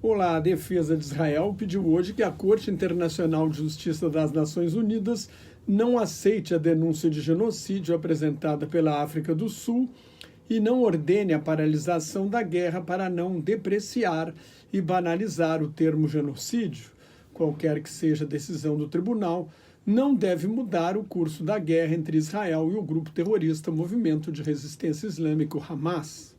Olá, a defesa de Israel pediu hoje que a Corte Internacional de Justiça das Nações Unidas não aceite a denúncia de genocídio apresentada pela África do Sul e não ordene a paralisação da guerra para não depreciar e banalizar o termo genocídio. Qualquer que seja a decisão do tribunal, não deve mudar o curso da guerra entre Israel e o grupo terrorista Movimento de Resistência Islâmico Hamas.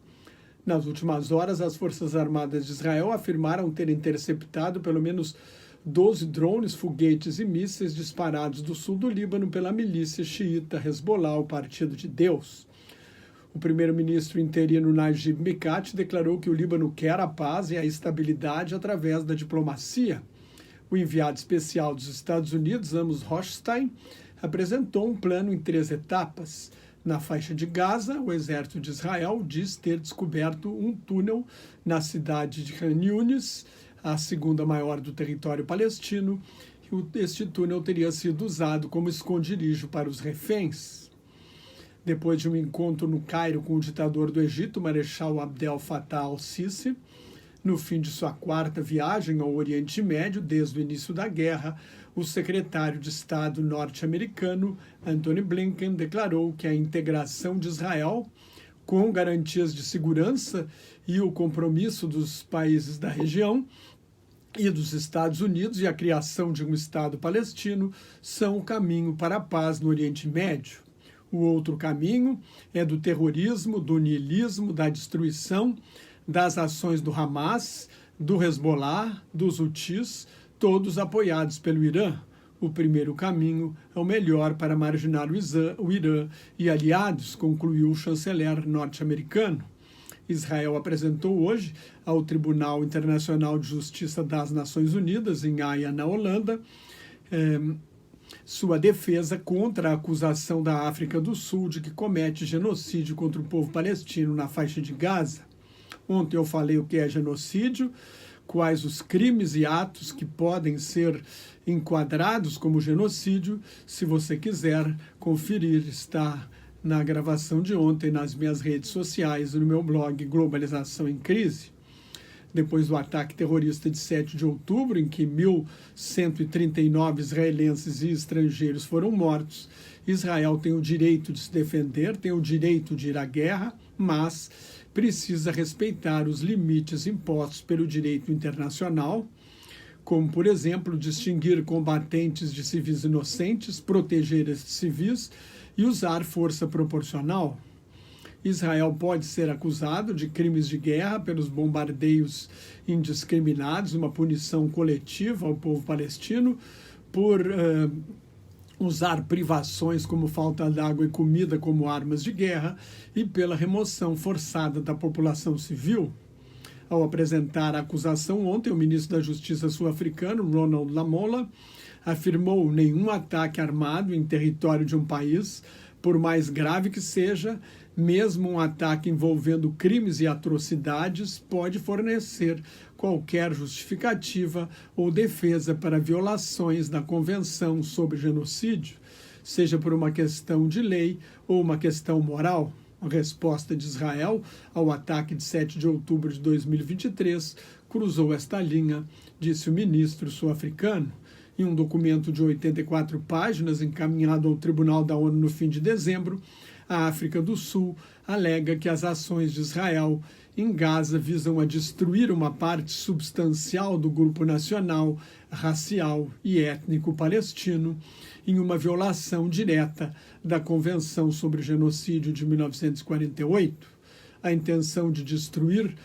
Nas últimas horas, as Forças Armadas de Israel afirmaram ter interceptado pelo menos 12 drones, foguetes e mísseis disparados do sul do Líbano pela milícia xiita Hezbollah, o Partido de Deus. O primeiro-ministro interino Najib Mikati declarou que o Líbano quer a paz e a estabilidade através da diplomacia. O enviado especial dos Estados Unidos, Amos Hochstein, apresentou um plano em 3 etapas. Na faixa de Gaza, o exército de Israel diz ter descoberto um túnel na cidade de Khan Yunis, a segunda maior do território palestino. Este túnel teria sido usado como esconderijo para os reféns. Depois de um encontro no Cairo com o ditador do Egito, Marechal Abdel Fattah al-Sisi, no fim de sua 4ª viagem ao Oriente Médio desde o início da guerra, o secretário de Estado norte-americano, Antony Blinken, declarou que a integração de Israel, com garantias de segurança e o compromisso dos países da região e dos Estados Unidos e a criação de um Estado palestino são o caminho para a paz no Oriente Médio. O outro caminho é do terrorismo, do niilismo, da destruição, das ações do Hamas, do Hezbollah, dos Houthis, todos apoiados pelo Irã. O primeiro caminho é o melhor para marginar o Irã e aliados, concluiu o chanceler norte-americano. Israel apresentou hoje ao Tribunal Internacional de Justiça das Nações Unidas, em Haia, na Holanda, sua defesa contra a acusação da África do Sul de que comete genocídio contra o povo palestino na faixa de Gaza. Ontem eu falei o que é genocídio, quais os crimes e atos que podem ser enquadrados como genocídio. Se você quiser conferir, está na gravação de ontem nas minhas redes sociais e no meu blog Globalização em Crise. Depois do ataque terrorista de 7 de outubro, em que 1.139 israelenses e estrangeiros foram mortos, Israel tem o direito de se defender, tem o direito de ir à guerra, mas precisa respeitar os limites impostos pelo direito internacional, como, por exemplo, distinguir combatentes de civis inocentes, proteger esses civis e usar força proporcional. Israel pode ser acusado de crimes de guerra pelos bombardeios indiscriminados, uma punição coletiva ao povo palestino, por usar privações como falta de água e comida como armas de guerra e pela remoção forçada da população civil. Ao apresentar a acusação ontem, o ministro da Justiça sul-africano, Ronald Lamola, afirmou: nenhum ataque armado em território de um país, por mais grave que seja, mesmo um ataque envolvendo crimes e atrocidades, pode fornecer qualquer justificativa ou defesa para violações da Convenção sobre Genocídio, seja por uma questão de lei ou uma questão moral. A resposta de Israel ao ataque de 7 de outubro de 2023 cruzou esta linha, disse o ministro sul-africano. Em um documento de 84 páginas encaminhado ao Tribunal da ONU no fim de dezembro, a África do Sul alega que as ações de Israel em Gaza visam a destruir uma parte substancial do grupo nacional, racial e étnico palestino, em uma violação direta da Convenção sobre Genocídio de 1948. A intenção de destruir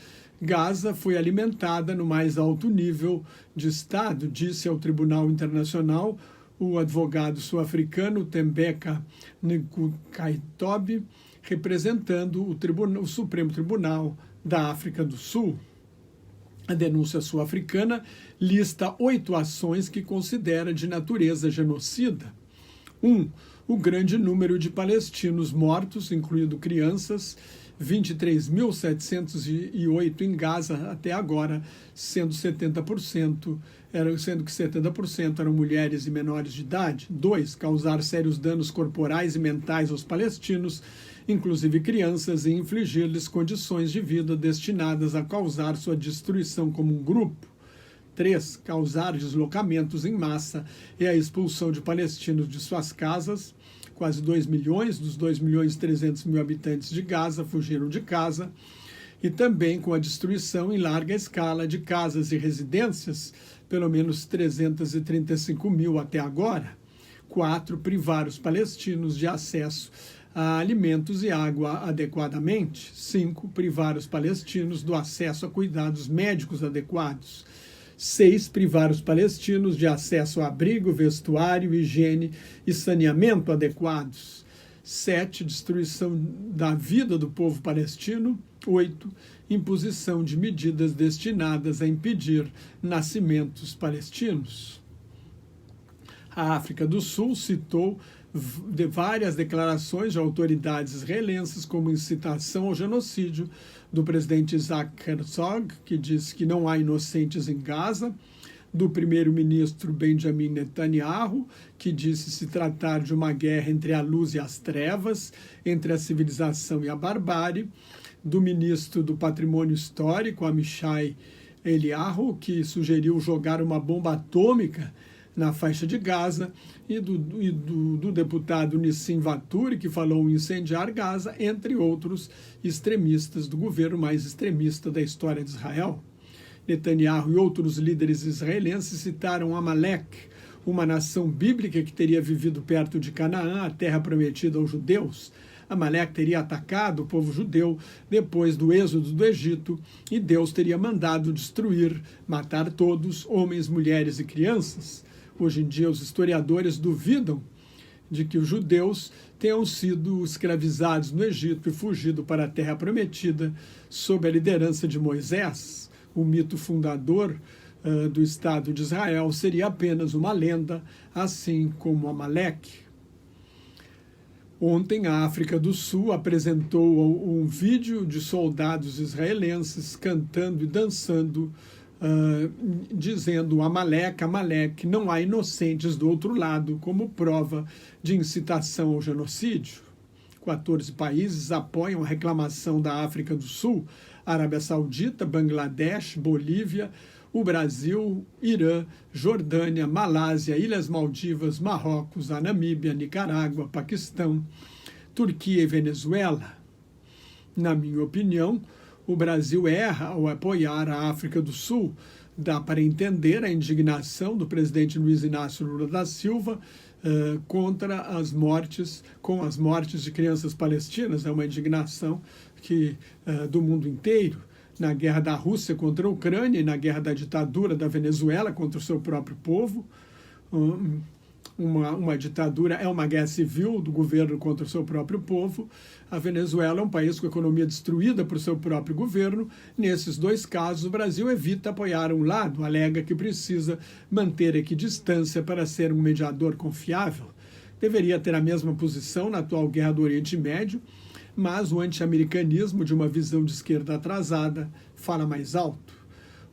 Gaza foi alimentada no mais alto nível de Estado, disse ao Tribunal Internacional o advogado sul-africano Thembeka Nkukaitobi, representando o Supremo Tribunal da África do Sul. A denúncia sul-africana lista 8 ações que considera de natureza genocida. 1. O grande número de palestinos mortos, incluindo crianças, 23.708 em Gaza até agora, sendo que 70% eram mulheres e menores de idade. 2. Causar sérios danos corporais e mentais aos palestinos, inclusive crianças, e infligir-lhes condições de vida destinadas a causar sua destruição como um grupo. 3. Causar deslocamentos em massa e a expulsão de palestinos de suas casas. Quase 2 milhões dos 2.300.000 habitantes de Gaza fugiram de casa. E também com a destruição em larga escala de casas e residências, pelo menos 335.000 até agora. 4. Privar os palestinos de acesso a alimentos e água adequadamente. 5. Privar os palestinos do acesso a cuidados médicos adequados. 6. Privar os palestinos de acesso a abrigo, vestuário, higiene e saneamento adequados. 7. Destruição da vida do povo palestino. 8. Imposição de medidas destinadas a impedir nascimentos palestinos. A África do Sul citou várias declarações de autoridades israelenses como incitação ao genocídio do presidente Isaac Herzog, que disse que não há inocentes em Gaza, do primeiro-ministro Benjamin Netanyahu, que disse se tratar de uma guerra entre a luz e as trevas, entre a civilização e a barbárie, do ministro do Patrimônio Histórico, Amichai Eliyahu, que sugeriu jogar uma bomba atômica na faixa de Gaza, e do deputado Nissim Vaturi, que falou em incendiar Gaza, entre outros extremistas do governo mais extremista da história de Israel. Netanyahu e outros líderes israelenses citaram Amalek, uma nação bíblica que teria vivido perto de Canaã, a terra prometida aos judeus. Amalek teria atacado o povo judeu depois do êxodo do Egito e Deus teria mandado destruir, matar todos, homens, mulheres e crianças. Hoje em dia, os historiadores duvidam de que os judeus tenham sido escravizados no Egito e fugido para a Terra Prometida sob a liderança de Moisés. O mito fundador do Estado de Israel seria apenas uma lenda, assim como Amalek. Ontem, a África do Sul apresentou um vídeo de soldados israelenses cantando e dançando, dizendo Amalek, Amalek, não há inocentes do outro lado, como prova de incitação ao genocídio. 14 países apoiam a reclamação da África do Sul: Arábia Saudita, Bangladesh, Bolívia, o Brasil, Irã, Jordânia, Malásia, Ilhas Maldivas, Marrocos, a Namíbia, Nicarágua, Paquistão, Turquia e Venezuela. Na minha opinião, o Brasil erra ao apoiar a África do Sul. Dá para entender a indignação do presidente Luiz Inácio Lula da Silva contra as mortes, com as mortes de crianças palestinas. É uma indignação do mundo inteiro. Na guerra da Rússia contra a Ucrânia e na guerra da ditadura da Venezuela contra o seu próprio povo. Uma ditadura é uma guerra civil do governo contra o seu próprio povo. A Venezuela é um país com a economia destruída por seu próprio governo. Nesses dois casos, o Brasil evita apoiar um lado, alega que precisa manter equidistância para ser um mediador confiável. Deveria ter a mesma posição na atual guerra do Oriente Médio, mas o anti-americanismo de uma visão de esquerda atrasada fala mais alto.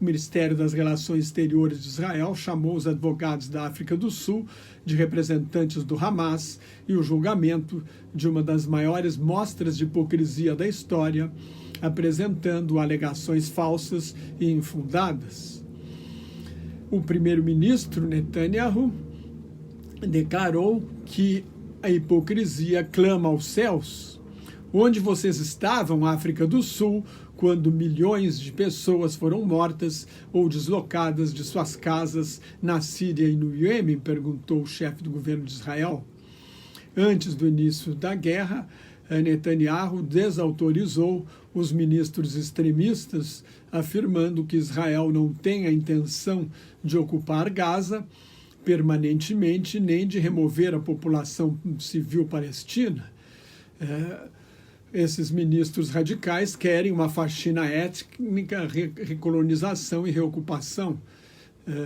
O Ministério das Relações Exteriores de Israel chamou os advogados da África do Sul de representantes do Hamas e o julgamento de uma das maiores mostras de hipocrisia da história, apresentando alegações falsas e infundadas. O primeiro-ministro Netanyahu declarou que a hipocrisia clama aos céus. Onde vocês estavam, África do Sul, quando milhões de pessoas foram mortas ou deslocadas de suas casas na Síria e no Iêmen? Perguntou o chefe do governo de Israel. Antes do início da guerra, Netanyahu desautorizou os ministros extremistas, afirmando que Israel não tem a intenção de ocupar Gaza permanentemente, nem de remover a população civil palestina. Esses ministros radicais querem uma faxina étnica, recolonização e reocupação.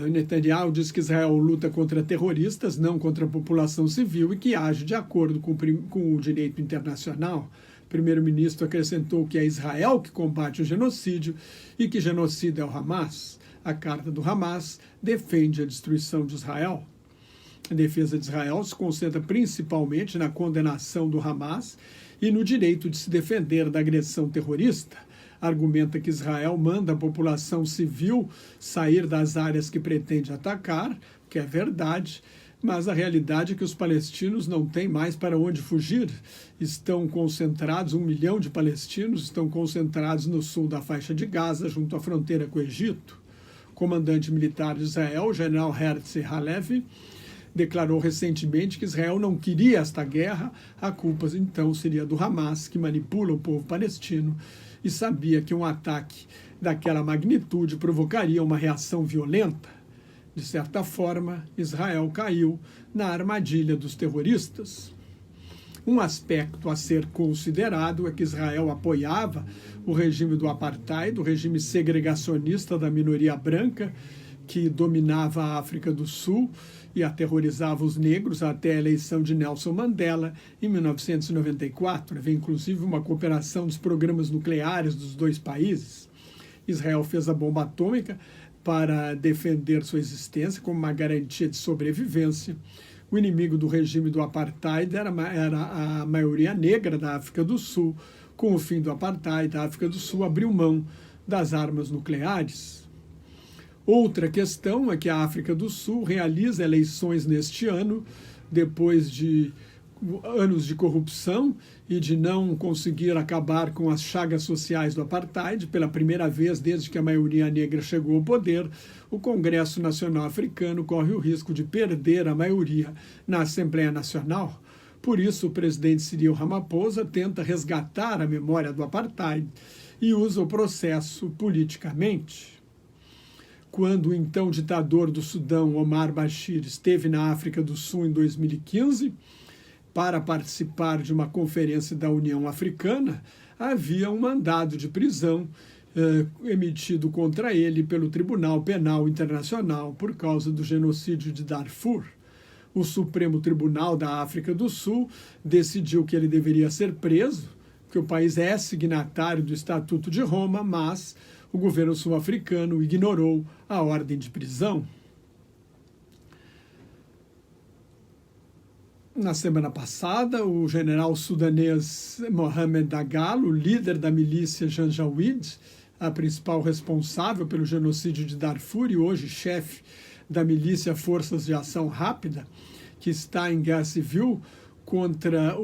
Netanyahu diz que Israel luta contra terroristas, não contra a população civil, e que age de acordo com o direito internacional. O primeiro-ministro acrescentou que é Israel que combate o genocídio e que genocida é o Hamas. A carta do Hamas defende a destruição de Israel. A defesa de Israel se concentra principalmente na condenação do Hamas e no direito de se defender da agressão terrorista. argumenta que Israel manda a população civil sair das áreas que pretende atacar, que é verdade, mas a realidade é que os palestinos não têm mais para onde fugir. Estão concentrados, 1 milhão de palestinos estão concentrados no sul da faixa de Gaza, junto à fronteira com o Egito. O comandante militar de Israel, o general Herzi Halevi, declarou recentemente que Israel não queria esta guerra, a culpa então seria do Hamas, que manipula o povo palestino, e sabia que um ataque daquela magnitude provocaria uma reação violenta. De certa forma, Israel caiu na armadilha dos terroristas. Um aspecto a ser considerado é que Israel apoiava o regime do apartheid, o regime segregacionista da minoria branca, que dominava a África do Sul e aterrorizava os negros até a eleição de Nelson Mandela em 1994. Havia inclusive uma cooperação dos programas nucleares dos dois países. Israel fez a bomba atômica para defender sua existência como uma garantia de sobrevivência. O inimigo do regime do apartheid era a maioria negra da África do Sul. Com o fim do apartheid, a África do Sul abriu mão das armas nucleares. Outra questão é que a África do Sul realiza eleições neste ano, depois de anos de corrupção e de não conseguir acabar com as chagas sociais do apartheid. Pela primeira vez desde que a maioria negra chegou ao poder, o Congresso Nacional Africano corre o risco de perder a maioria na Assembleia Nacional. Por isso, o presidente Cyril Ramaphosa tenta resgatar a memória do apartheid e usa o processo politicamente. Quando o então ditador do Sudão, Omar Bashir, esteve na África do Sul em 2015, para participar de uma conferência da União Africana, havia um mandado de prisão emitido contra ele pelo Tribunal Penal Internacional por causa do genocídio de Darfur. O Supremo Tribunal da África do Sul decidiu que ele deveria ser preso, que o país é signatário do Estatuto de Roma, mas o governo sul-africano ignorou a ordem de prisão. Na semana passada, o general sudanês Mohamed Dagalo, líder da milícia Janjaweed, a principal responsável pelo genocídio de Darfur e hoje chefe da milícia Forças de Ação Rápida, que está em guerra civil contra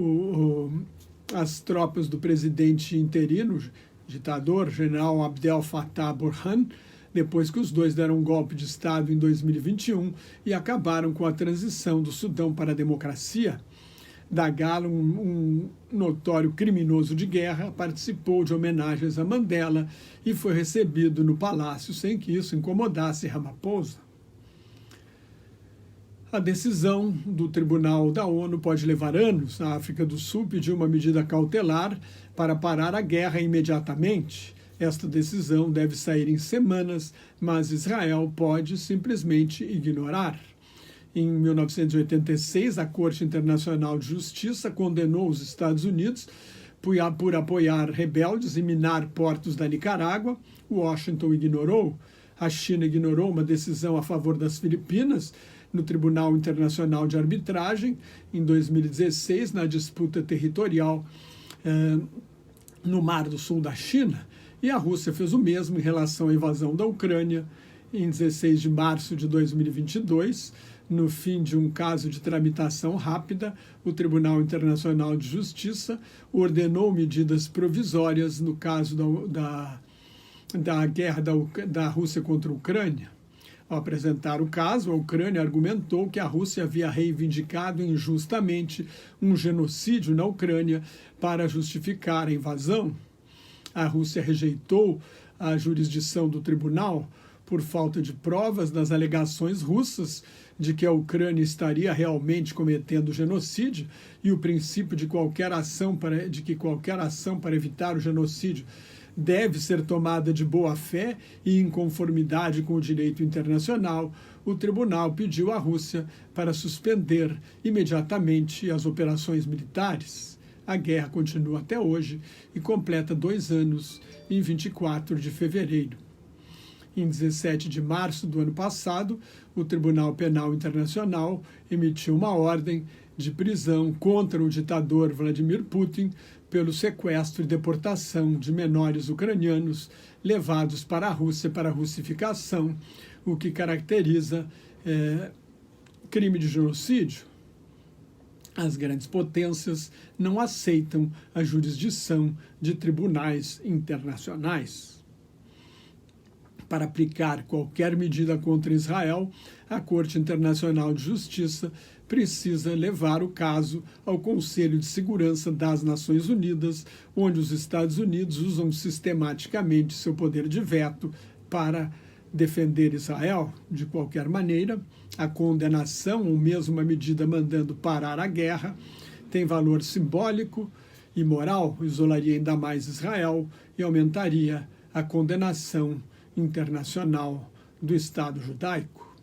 as tropas do presidente interino, ditador, general Abdel Fattah Burhan, depois que os dois deram um golpe de Estado em 2021 e acabaram com a transição do Sudão para a democracia. Dagalo, um notório criminoso de guerra, participou de homenagens a Mandela e foi recebido no palácio sem que isso incomodasse Ramaphosa. A decisão do Tribunal da ONU pode levar anos. A África do Sul pediu uma medida cautelar para parar a guerra imediatamente. Esta decisão deve sair em semanas, mas Israel pode simplesmente ignorar. Em 1986, a Corte Internacional de Justiça condenou os Estados Unidos por apoiar rebeldes e minar portos da Nicarágua. Washington ignorou. A China ignorou uma decisão a favor das Filipinas no Tribunal Internacional de Arbitragem em 2016, na disputa territorial no Mar do Sul da China. E a Rússia fez o mesmo em relação à invasão da Ucrânia em 16 de março de 2022. No fim de um caso de tramitação rápida, o Tribunal Internacional de Justiça ordenou medidas provisórias no caso da guerra da Rússia contra a Ucrânia. Ao apresentar o caso, a Ucrânia argumentou que a Rússia havia reivindicado injustamente um genocídio na Ucrânia para justificar a invasão. A Rússia rejeitou a jurisdição do tribunal por falta de provas das alegações russas de que a Ucrânia estaria realmente cometendo genocídio e o princípio de que qualquer ação para evitar o genocídio deve ser tomada de boa fé e em conformidade com o direito internacional. O tribunal pediu à Rússia para suspender imediatamente as operações militares. A guerra continua até hoje e completa 2 anos em 24 de fevereiro. Em 17 de março do ano passado, o Tribunal Penal Internacional emitiu uma ordem de prisão contra o ditador Vladimir Putin pelo sequestro e deportação de menores ucranianos levados para a Rússia para a russificação, o que caracteriza crime de genocídio. As grandes potências não aceitam a jurisdição de tribunais internacionais. Para aplicar qualquer medida contra Israel, a Corte Internacional de Justiça precisa levar o caso ao Conselho de Segurança das Nações Unidas, onde os Estados Unidos usam sistematicamente seu poder de veto para defender Israel. De qualquer maneira, a condenação, ou mesmo uma medida mandando parar a guerra, tem valor simbólico e moral, isolaria ainda mais Israel e aumentaria a condenação internacional do Estado judaico.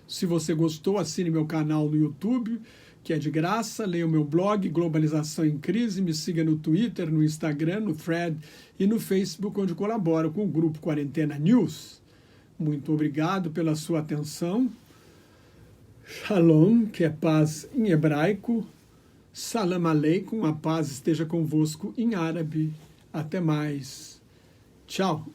Se você gostou, assine meu canal no YouTube, que é de graça, leia o meu blog Globalização em Crise, me siga no Twitter, no Instagram, no Thread e no Facebook, onde colaboro com o grupo Quarentena News. Muito obrigado pela sua atenção. Shalom, que é paz em hebraico. Salam aleikum, a paz esteja convosco em árabe. Até mais. Tchau.